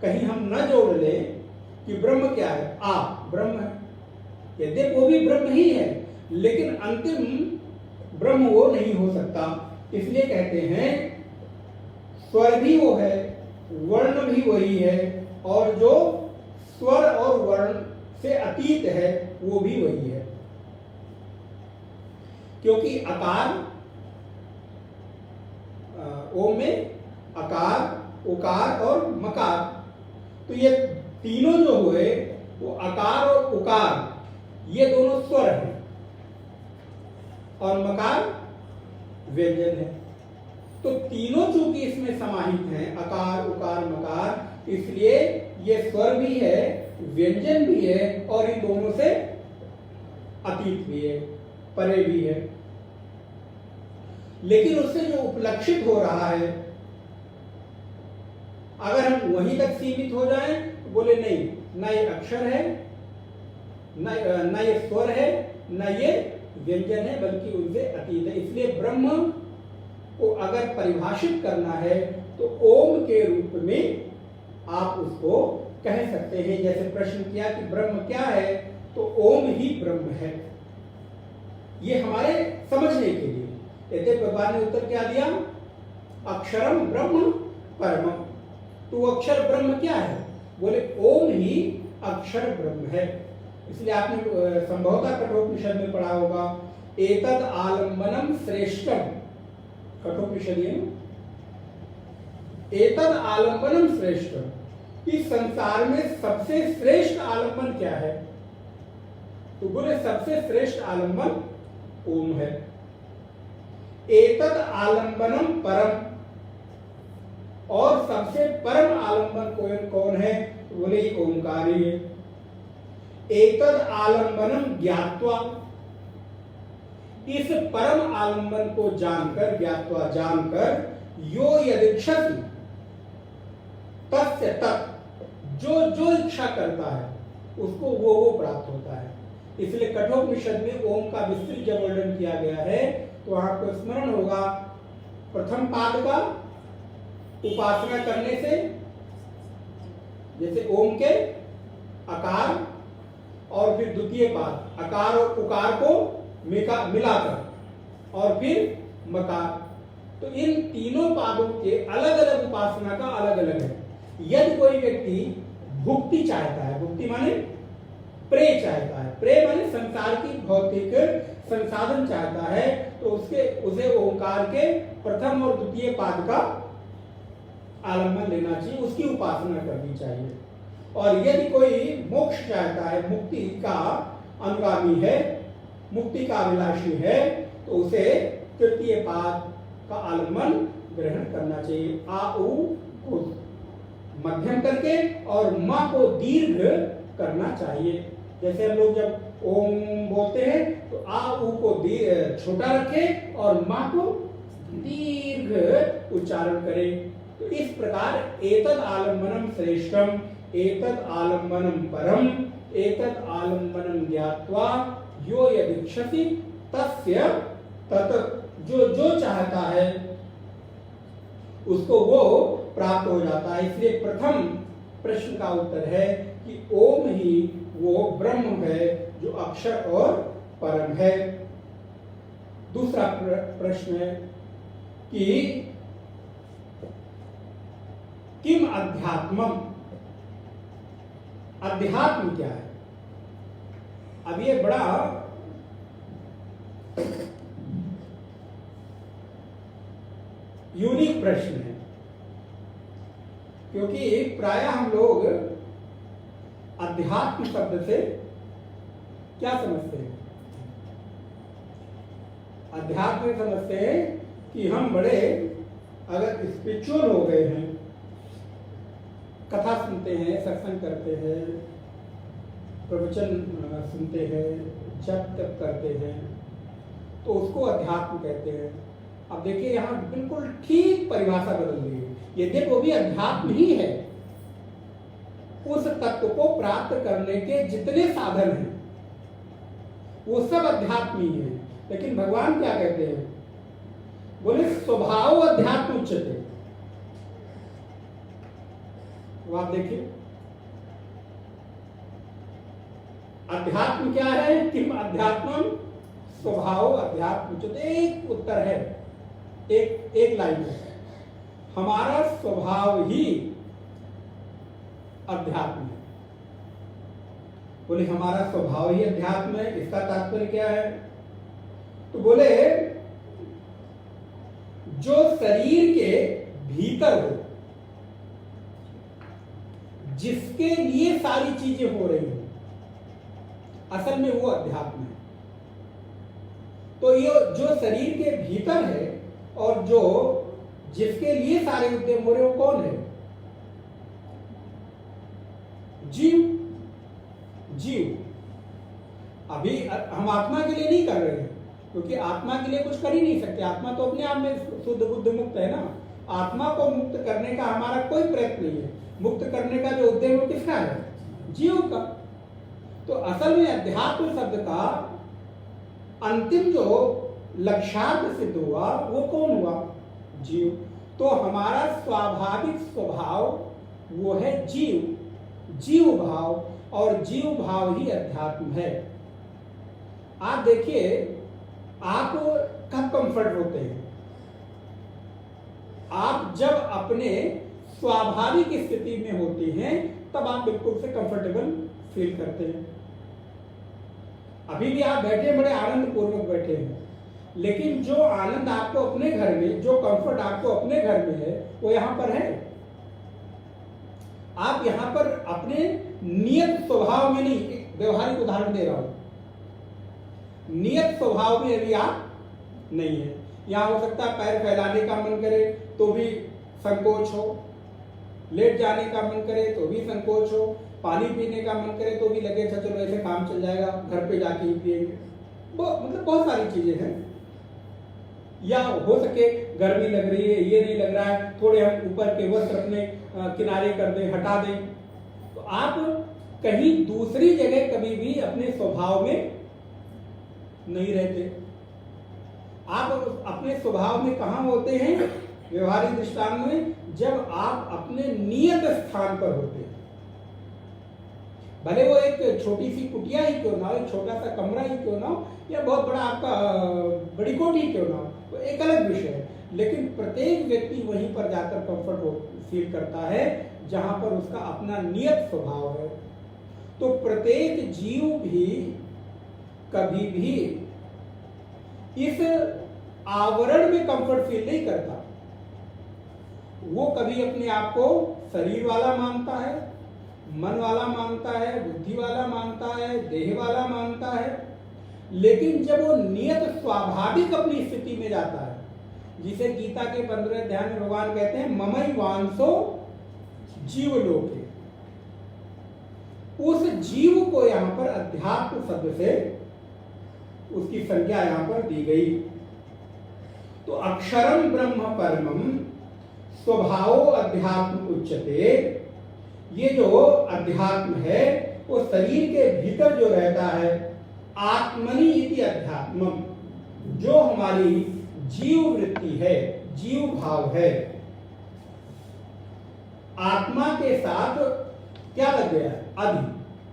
कहीं हम न जोड़ लें कि ब्रह्म क्या है, ब्रह्म है। यद्यपि वो भी ब्रह्म ही है, लेकिन अंतिम ब्रह्म वो नहीं हो सकता। इसलिए कहते हैं स्वर भी वो है, वर्ण भी वही है, और जो स्वर और वर्ण से अतीत है वो भी वही है। क्योंकि आकार, ओम में आकार, उकार और मकार, तो ये तीनों जो हुए वो आकार और उकार ये दोनों स्वर हैं और मकार व्यंजन है। तो तीनों चूंकि इसमें समाहित हैं, आकार उकार मकार, इसलिए ये स्वर भी है, व्यंजन भी है और इन दोनों से अतीत भी है, परे भी है। लेकिन उससे जो उपलक्षित हो रहा है, अगर हम वहीं तक सीमित हो जाएं तो बोले नहीं, ना ये अक्षर है, ना ये स्वर है, ना ये व्यंजन है, बल्कि उनसे अतीत है। इसलिए ब्रह्म को अगर परिभाषित करना है तो ओम के रूप में आप उसको कह सकते हैं। जैसे प्रश्न किया कि ब्रह्म क्या है, तो ओम ही ब्रह्म है। ये हमारे समझने के लिए। यद्यपि भगवान ने उत्तर क्या दिया, अक्षरम ब्रह्म परमम। तो अक्षर ब्रह्म क्या है, बोले ओम ही अक्षर ब्रह्म है। इसलिए आपने संभवतः कठोपनिषद में पढ़ा होगा, एतद आलम्बनम श्रेष्ठम। कठोपनिषद एतद आलम्बनम श्रेष्ठम, इस संसार में सबसे श्रेष्ठ आलम्बन क्या है, तो बोले सबसे श्रेष्ठ आलम्बन ओम है। एतद आलम्बनम परम, और सबसे परम आलम्बन कौन है, तो बोले ये ओंकार ही है। एतद आलम्बनम ज्ञात्वा, इस परम आलम्बन को जानकर, ज्ञात्वा जानकर, यो यदिच्छति तस्य तत्, जो जो इच्छा करता है उसको वो प्राप्त होता है। इसलिए कठोपनिषद में ओम का विस्तृत जब वर्णन किया गया है तो आपको स्मरण होगा, प्रथम पाद का उपासना करने से, जैसे ओम के आकार, और फिर द्वितीय पाद आकार और उकार को मिलाकर, और फिर मकार, तो इन तीनों पादों के अलग अलग उपासना का अलग अलग है। यदि कोई व्यक्ति भुक्ति चाहता है, भुक्ति माने प्रेय चाहता है, प्रेय माने संसार की भौतिक संसाधन चाहता है, तो उसे ओंकार के प्रथम और द्वितीय पाद का आलम्बन लेना चाहिए, उसकी उपासना करनी चाहिए। और यदि कोई मोक्ष चाहता है, मुक्ति का अनुगामी है, मुक्ति का अभिलाषी है, तो उसे तृतीय पाद का आलम्बन ग्रहण करना चाहिए। आ उ को मध्यम करके और मा को दीर्घ करना चाहिए। जैसे हम लोग जब ओम बोलते हैं तो आ ऊ को छोटा रखें और मा को दीर्घ उच्चारण करें। तो इस प्रकार एतद आलम्बनम श्रेष्ठम, एतद आलम्बनम परम, एतद आलम्बनम ज्ञात्वा यो यदिच्छति तस्य तत्, जो जो चाहता है उसको वो प्राप्त हो जाता है। इसलिए प्रथम प्रश्न का उत्तर है कि ओम ही वो ब्रह्म है जो अक्षर और परम है। दूसरा प्रश्न है कि किम अध्यात्मम, अध्यात्म क्या है? अब ये बड़ा यूनिक प्रश्न है, क्योंकि प्रायः हम लोग अध्यात्म शब्द से क्या समझते हैं? अध्यात्म समझते हैं कि हम बड़े अगर स्पिरिचुअल हो गए हैं, कथा सुनते हैं, सत्संग करते हैं, प्रवचन सुनते हैं, जप तप करते हैं, तो उसको अध्यात्म कहते हैं। अब देखिए यहाँ बिल्कुल ठीक परिभाषा बदल रही है। यद्यपि वो भी अध्यात्म ही है, उस तत्व को प्राप्त करने के जितने साधन हैं वो सब अध्यात्म ही है। लेकिन भगवान क्या कहते हैं? बोले स्वभाव अध्यात्म उच्चते। तो आप देखिए अध्यात्म क्या है? किम अध्यात्मम स्वभाव अध्यात्म उच्चते। एक उत्तर है, एक लाइन है, हमारा स्वभाव ही अध्यात्म है। बोले हमारा स्वभाव ही अध्यात्म है, इसका तात्पर्य क्या है? तो बोले जो शरीर के भीतर हो, जिसके लिए सारी चीजें हो रही हो, असल में वो अध्यात्म है। तो ये जो शरीर के भीतर है और जो जिसके लिए सारे उद्यम हो रहे हो, कौन है? जीव। जीव। अभी हम आत्मा के लिए नहीं कर रहे हैं, क्योंकि आत्मा के लिए कुछ कर ही नहीं सकते। आत्मा तो अपने आप में शुद्ध बुद्ध मुक्त है ना। आत्मा को मुक्त करने का हमारा कोई प्रयत्न नहीं है। मुक्त करने का जो उद्यम किसका है? जीव का। तो असल में अध्यात्म शब्द का अंतिम जो लक्ष्यार्थ सिद्ध हुआ वो कौन हुआ? जीव। तो हमारा स्वाभाविक स्वभाव वो है जीव, जीव भाव, और जीव भाव ही अध्यात्म है। आप देखिए, आप कब कंफर्ट होते हैं? आप जब अपने स्वाभाविक स्थिति में होते हैं तब आप बिल्कुल से कंफर्टेबल फील करते हैं। अभी भी आप बैठे बड़े आनंद पूर्वक बैठे हैं, लेकिन जो आनंद आपको अपने घर में, जो कंफर्ट आपको अपने घर में है, वो यहां पर है। आप यहां पर अपने नियत स्वभाव में नहीं, एक व्यवहारिक उदाहरण दे रहा हूं, नियत स्वभाव में अभी आप नहीं है। यहां हो सकता है पैर फैलाने का मन करे तो भी संकोच हो, लेट जाने का मन करे तो भी संकोच हो, पानी पीने का मन करे तो भी लगे अच्छा चलो ऐसे काम चल जाएगा, घर पे जाके ही पिएंगे। मतलब बहुत सारी चीजें हैं। या हो सके गर्मी लग रही है, ये नहीं लग रहा है, थोड़े हम ऊपर के वस्त्र अपने किनारे कर दें, हटा दें। तो आप कहीं दूसरी जगह कभी भी अपने स्वभाव में नहीं रहते। आप अपने स्वभाव में कहां होते हैं? व्यवहारिक दृष्टांत में, जब आप अपने नियत स्थान पर होते हैं। भले वो एक छोटी सी कुटिया ही क्यों ना हो, एक छोटा सा कमरा ही क्यों ना हो, या बहुत बड़ा आपका बड़ी कोठी क्यों ना हो, तो एक अलग विषय है। लेकिन प्रत्येक व्यक्ति वहीं पर जाकर कंफर्ट फील करता है जहां पर उसका अपना नियत स्वभाव है। तो प्रत्येक जीव भी कभी भी इस आवरण में कंफर्ट फील नहीं करता। वो कभी अपने आप को शरीर वाला मानता है, मन वाला मानता है, बुद्धि वाला मानता है, देह वाला मानता है। लेकिन जब वो नियत स्वाभाविक अपनी स्थिति में जाता है, जिसे गीता के 15वें अध्याय में भगवान कहते हैं ममई वांसो जीवलोके, उस जीव को यहां पर अध्यात्म शब्द से उसकी संज्ञा यहां पर दी गई। तो अक्षरम ब्रह्म परमम स्वभावो अध्यात्म उच्यते। ये जो अध्यात्म है वो शरीर के भीतर जो रहता है, आत्मनि इति अध्यात्मम, जो हमारी जीव वृत्ति है, जीव भाव है, आत्मा के साथ क्या लग गया? अधि।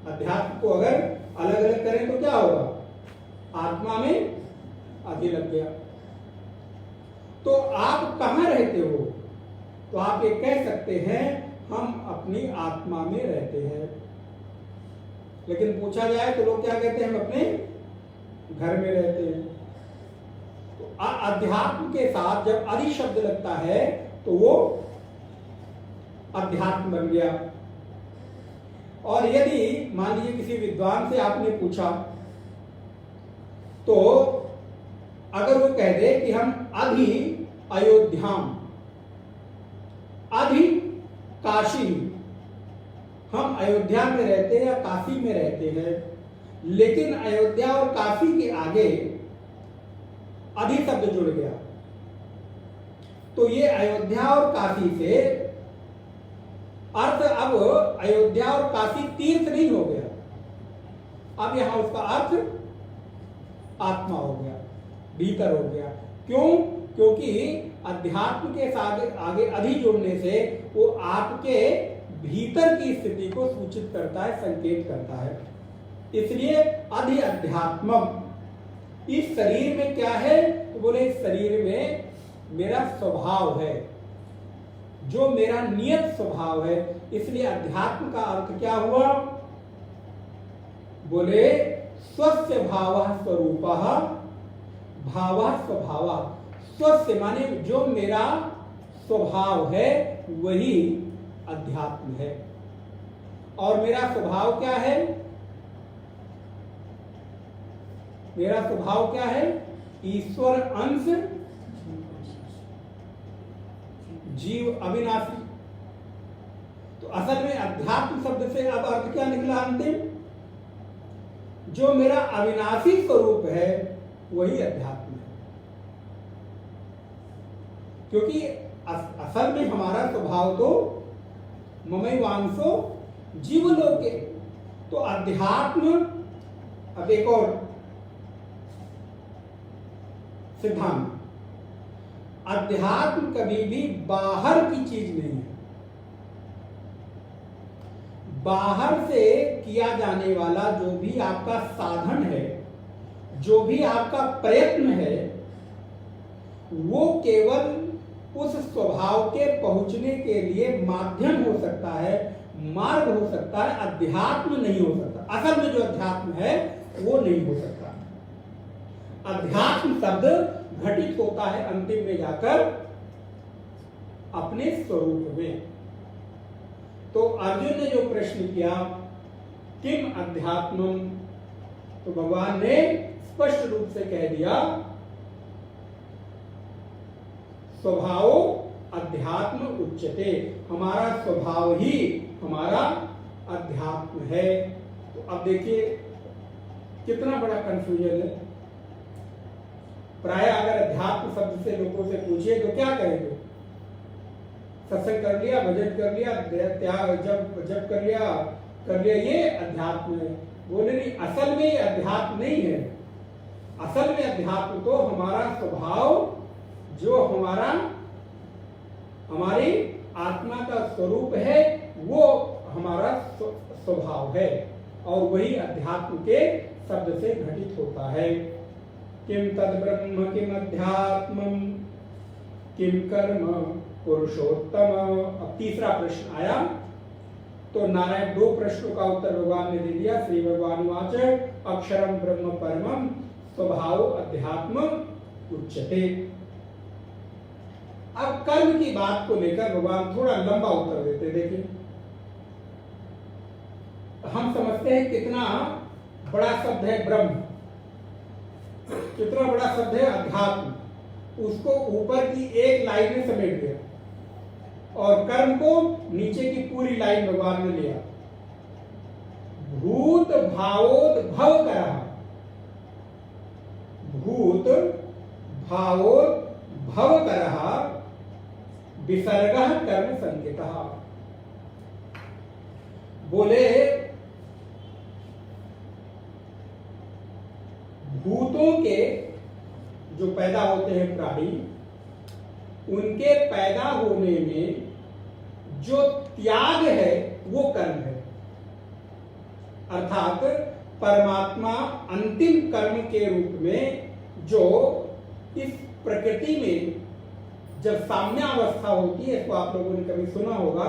अध्यात्म को अगर अलग अलग करें तो क्या होगा? आत्मा में अधि लग गया। तो आप कहां रहते हो? तो आप ये कह सकते हैं हम अपनी आत्मा में रहते हैं। लेकिन पूछा जाए तो लोग क्या कहते हैं? हम अपने घर में रहते हैं। तो अध्यात्म के साथ जब अधि शब्द लगता है तो वो अध्यात्म बन गया। और यदि मान लीजिए किसी विद्वान से आपने पूछा, तो अगर वो कह दे कि हम अधि अयोध्याम, अधि काशी, हम अयोध्या में रहते हैं या काशी में रहते हैं, लेकिन अयोध्या और काशी के आगे अधि शब्द जुड़ गया, तो ये अयोध्या और काशी से अर्थ अब अयोध्या और काशी तीर्थ नहीं हो गया। अब यहां उसका अर्थ आत्मा हो गया, भीतर हो गया। क्यों? क्योंकि अध्यात्म के साथ आगे अधि जोड़ने से वो आपके भीतर की स्थिति को सूचित करता है, संकेत करता है। इसलिए अधि अध्यात्मम। इस शरीर में क्या है? तो बोले इस शरीर में मेरा स्वभाव है, जो मेरा नियत स्वभाव है। इसलिए अध्यात्म का अर्थ क्या हुआ? बोले स्वस्य भावः स्वरूपः, भावः स्वभावः। स्वस्य माने जो मेरा स्वभाव है वही अध्यात्म है। और मेरा स्वभाव क्या है? मेरा स्वभाव क्या है? ईश्वर अंश, जीव अविनाशी। तो असल में अध्यात्म शब्द से अब अर्थ क्या निकला अंतिम? जो मेरा अविनाशी स्वरूप है वही अध्यात्म है। क्योंकि असल में हमारा स्वभाव तो ममैवांशो जीवलोके। तो अध्यात्म, अब एक और सिद्धांत, अध्यात्म कभी भी बाहर की चीज नहीं है। बाहर से किया जाने वाला जो भी आपका साधन है, जो भी आपका प्रयत्न है, वो केवल उस स्वभाव के पहुंचने के लिए माध्यम हो सकता है, मार्ग हो सकता है, अध्यात्म नहीं हो सकता। असल में जो अध्यात्म है वो नहीं हो सकता। अध्यात्म शब्द घटित होता है अंतिम में जाकर अपने स्वरूप में। तो अर्जुन ने जो प्रश्न किया किम अध्यात्मम, तो भगवान ने स्पष्ट रूप से कह दिया स्वभाव अध्यात्म उच्यते। हमारा स्वभाव ही हमारा अध्यात्म है। तो अब देखिए कितना बड़ा कंफ्यूजन है। प्राय अगर अध्यात्म शब्द से लोगों से पूछिए तो क्या कहेंगे? सत्संग कर लिया, भजन कर लिया, त्याग जब कर लिया, ये अध्यात्म है। बोले नहीं, असल में ये अध्यात्म नहीं है। असल में अध्यात्म तो हमारा स्वभाव, जो हमारी आत्मा का स्वरूप है, वो हमारा स्वभाव है, और वही अध्यात्म के शब्द से घटित होता है। किम तद ब्रह्म किम अध्यात्मम किम कर्म पुरुषोत्तम। अब तीसरा प्रश्न आया, तो नारायण दो प्रश्नों का उत्तर भगवान ने दे दिया। श्री भगवान वाच अक्षरम ब्रह्म परमम स्वभाव अध्यात्म उच्यते। अब कर्म की बात को लेकर भगवान थोड़ा लंबा उत्तर देते। देखिए, हम समझते हैं कितना बड़ा शब्द है ब्रह्म, कितना बड़ा शब्द है अध्यात्म, उसको ऊपर की एक लाइन में समेट दिया और कर्म को नीचे की पूरी लाइन भगवान ने लिया। भूत भावोद्भव करः, भूत भावोद्भव करः विसर्गः कर्म संकेतः। बोले भूतों के जो पैदा होते हैं प्राणी, उनके पैदा होने में जो त्याग है वो कर्म है। अर्थात परमात्मा अंतिम कर्म के रूप में जो इस प्रकृति में जब साम्यावस्था होती है, तो आप लोगों ने कभी सुना होगा,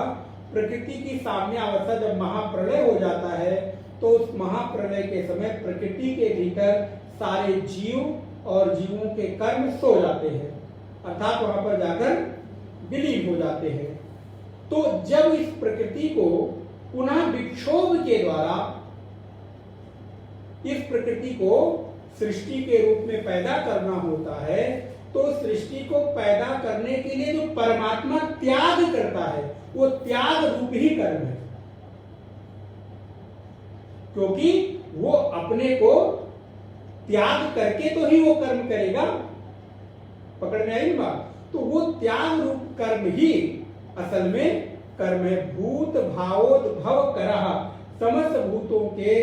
प्रकृति की साम्यावस्था जब महाप्रलय हो जाता है तो उस महाप्रलय के समय प्रकृति के भीतर सारे जीव और जीवों के कर्म सो जाते हैं, अर्थात वहां पर जाकर विलीन हो जाते हैं। तो जब इस प्रकृति को पुनः विक्षोभ के द्वारा इस प्रकृति को सृष्टि के रूप में पैदा करना होता है, तो सृष्टि को पैदा करने के लिए जो परमात्मा त्याग करता है वो त्याग रूप ही कर्म है, क्योंकि वो अपने को त्याग करके तो ही वो कर्म करेगा। पकड़ में आई बात? तो वो त्याग रूप कर्म ही असल में कर्म है। भूत भावोद्भव करः, समस्त भूतों के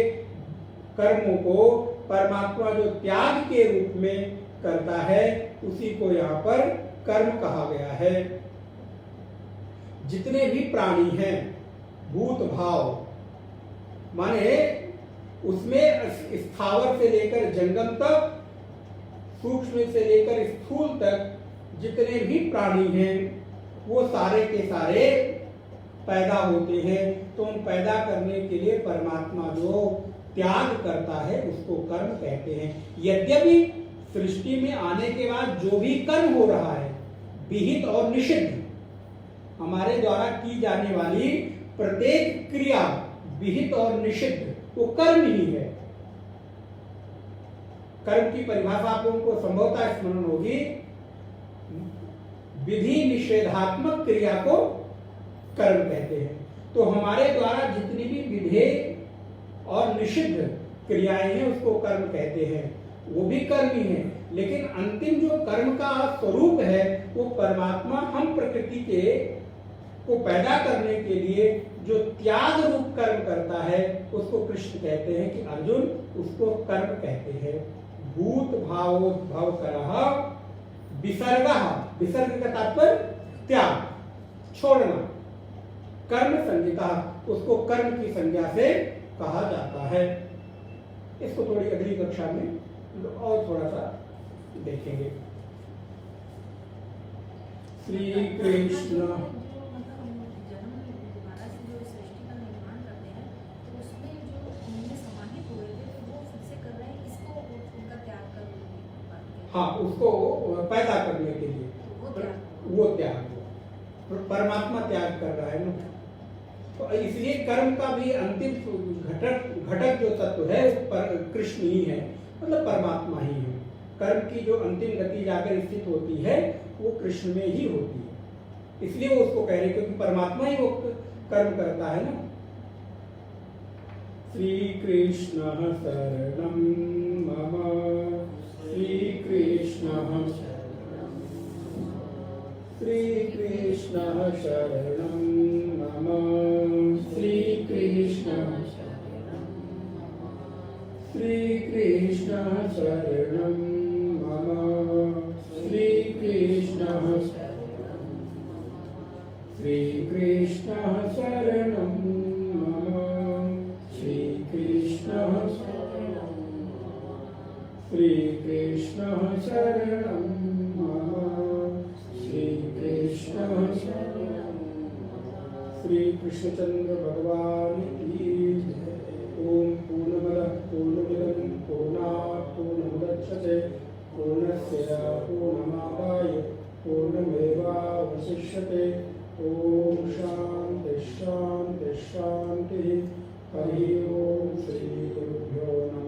कर्मों को परमात्मा जो त्याग के रूप में करता है उसी को यहाँ पर कर्म कहा गया है। जितने भी प्राणी हैं, भूत भाव माने उसमें स्थावर से लेकर जंगम तक, सूक्ष्म से लेकर स्थूल तक जितने भी प्राणी हैं वो सारे के सारे पैदा होते हैं। तो उन पैदा करने के लिए परमात्मा जो त्याग करता है उसको कर्म कहते हैं। यद्यपि सृष्टि में आने के बाद जो भी कर्म हो रहा है, विहित और निषिद्ध, हमारे द्वारा की जाने वाली प्रत्येक क्रिया विहित और निषिद्ध वो कर्म ही है। कर्म की परिभाषा आप लोगों को संभवतः स्मरण होगी, विधि निषेधात्मक क्रिया को कर्म कहते हैं। तो हमारे द्वारा जितनी भी विधेय और निषिद्ध क्रियाएं हैं उसको कर्म कहते हैं, वो भी कर्म ही है। लेकिन अंतिम जो कर्म का स्वरूप है वो परमात्मा हम प्रकृति के को पैदा करने के लिए जो त्याग रूप कर्म करता है उसको कृष्ण कहते हैं कि अर्जुन उसको कर्म कहते हैं। भूत भावोद्भव करः विसर्गः, विसर्ग का तात्पर्य त्याग, छोड़ना, कर्म संज्ञा, उसको कर्म की संज्ञा से कहा जाता है। इसको थोड़ी अगली कक्षा में और थोड़ा सा देखेंगे। श्री कृष्ण हाँ, उसको पैदा करने के लिए वो त्याग, परमात्मा त्याग कर रहा है ना। तो इसलिए कर्म का भी अंतिम घटक जो तत्व है कृष्ण ही है, मतलब परमात्मा ही है। कर्म की जो अंतिम गति जाकर स्थित होती है वो कृष्ण में ही होती है, इसलिए वो उसको कह रहे क्योंकि परमात्मा ही वो कर्म करता है ना। श्री कृष्ण शरणं मम, श्री कृष्ण शरणं मम, श्री कृष्ण शरणं मम, श्री कृष्ण शरणं मम, श्री कृष्ण शरणं मम, श्री कृष्ण श्री कृष्णचंद्र भगवान की जय। ओम पूर्णमदः पूर्णमिदं पूर्णात् पूर्णमुदच्यते पूर्णस्य पूर्णमादाय पूर्णमेवावशिष्यते। ओम शांति शांति शांति। हरि ओम। श्री गुरुभ्यो नमः।